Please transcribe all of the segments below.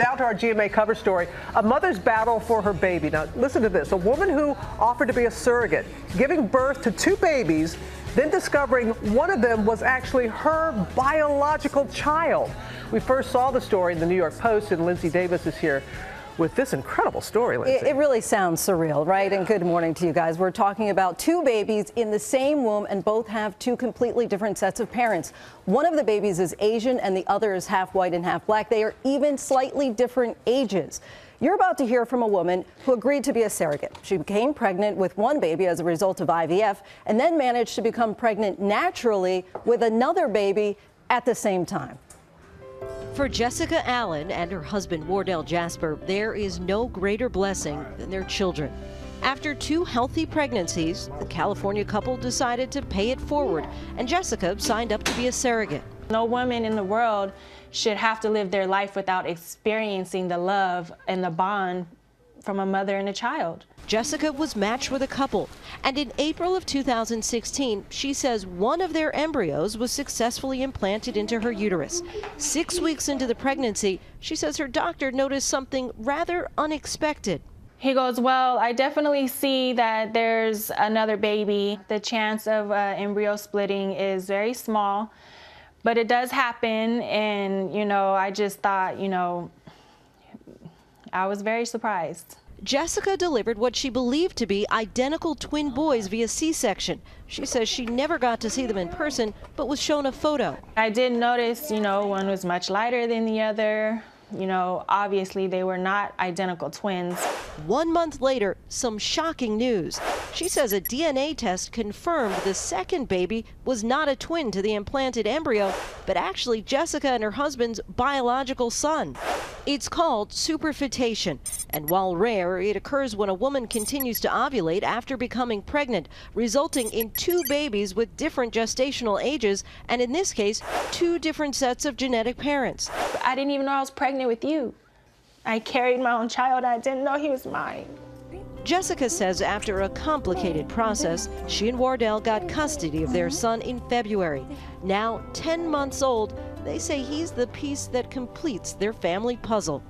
Now to our GMA cover story, a mother's battle for her baby. Now, listen to this. A woman who offered to be a surrogate, giving birth to two babies, then discovering one of them was actually her biological child. We first saw the story in the New York Post, and Lindsay Davis is here with this incredible story, Lindsay. It really sounds surreal, right? And good morning to you guys. We're talking about two babies in the same womb, and both have two completely different sets of parents. One of the babies is Asian and the other is half white and half black. They are even slightly different ages. You're about to hear from a woman who agreed to be a surrogate. She became pregnant with one baby as a result of IVF, and then managed to become pregnant naturally with another baby at the same time. For Jessica Allen and her husband Wardell Jasper, there is no greater blessing than their children. After two healthy pregnancies, the California couple decided to pay it forward, and Jessica signed up to be a surrogate. No woman in the world should have to live their life without experiencing the love and the bond from a mother and a child. Jessica was matched with a couple, and in April of 2016, she says one of their embryos was successfully implanted into her uterus. 6 weeks into the pregnancy, she says her doctor noticed something rather unexpected. He goes, well, I definitely see that there's another baby. The chance of embryo splitting is very small, but it does happen. And, I just thought, I was very surprised. Jessica delivered what she believed to be identical twin boys via C-section. She says she never got to see them in person, but was shown a photo. I did notice, one was much lighter than the other. Obviously they were not identical twins. 1 month later, some shocking news. She says a DNA test confirmed the second baby was not a twin to the implanted embryo, but actually Jessica and her husband's biological son. It's called superfetation, and while rare, it occurs when a woman continues to ovulate after becoming pregnant, resulting in two babies with different gestational ages, and in this case, two different sets of genetic parents. I didn't even know I was pregnant with you. I carried my own child. I didn't know he was mine. Jessica says after a complicated process, she and Wardell got custody of their son in February. Now 10 months old, they say he's the piece that completes their family puzzle.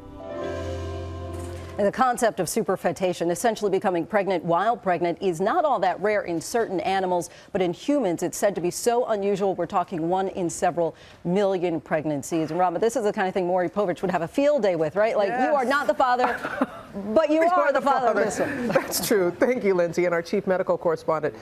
And the concept of superfetation, essentially becoming pregnant while pregnant, is not all that rare in certain animals, but in humans it's said to be so unusual we're talking 1 in several million pregnancies. And Robin, this is the kind of thing Maury Povich would have a field day with, right? Like, yes. You are not the father, but you are the father of this one. That's true. Thank you, Lindsay. And our chief medical correspondent,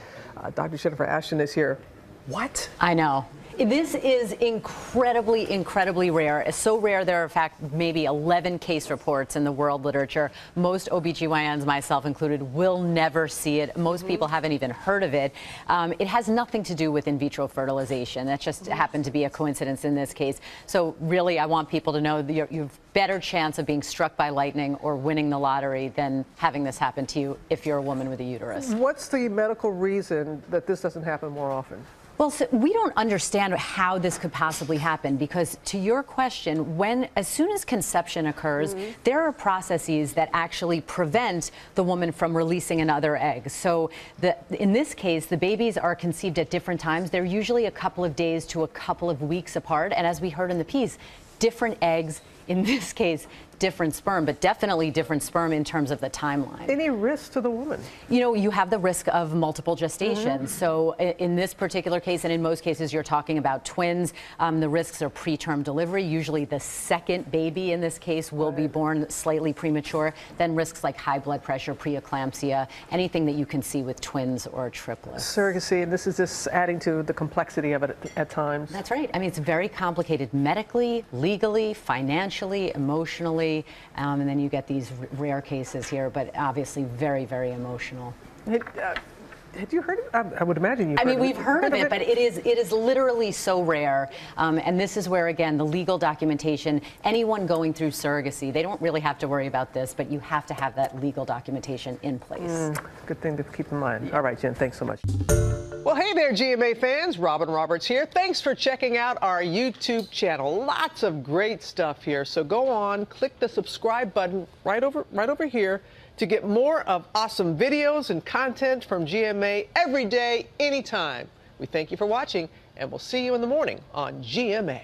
Dr. Jennifer Ashton, is here. What? I know. This is incredibly rare. It's so rare there are, in fact, maybe 11 case reports in the world literature. Most OBGYNs, myself included, will never see it. Most people haven't even heard of it. It has nothing to do with in vitro fertilization. That just happened to be a coincidence in this case. So really, I want people to know that you have better chance of being struck by lightning or winning the lottery than having this happen to you if you're a woman with a uterus. What's the medical reason that this doesn't happen more often? Well, so we don't understand how this could possibly happen because, to your question, as soon as conception occurs, there are processes that actually prevent the woman from releasing another egg. So in this case, the babies are conceived at different times. They're usually a couple of days to a couple of weeks apart. And as we heard in the piece, different eggs, in this case, different sperm, but definitely different sperm in terms of the timeline. Any risk to the woman? You have the risk of multiple gestations. So in this particular case, and in most cases, you're talking about twins. The risks are preterm delivery. Usually the second baby in this case will be born slightly premature. Then risks like high blood pressure, preeclampsia, anything that you can see with twins or triplets. Surrogacy, and this is just adding to the complexity of it at times. That's right. I mean, it's very complicated medically, legally, financially, emotionally. And then you get these rare cases here, but obviously very, very emotional. Had you heard of it? I would imagine you've heard of it. I mean, we've heard of it, but it is literally so rare. And this is where, again, the legal documentation, anyone going through surrogacy, they don't really have to worry about this, but you have to have that legal documentation in place. Good thing to keep in mind. All right, Jen, thanks so much. Well, hey there, GMA fans. Robin Roberts here. Thanks for checking out our YouTube channel. Lots of great stuff here. So go on, click the subscribe button right over here to get more of awesome videos and content from GMA every day, anytime. We thank you for watching, and we'll see you in the morning on GMA.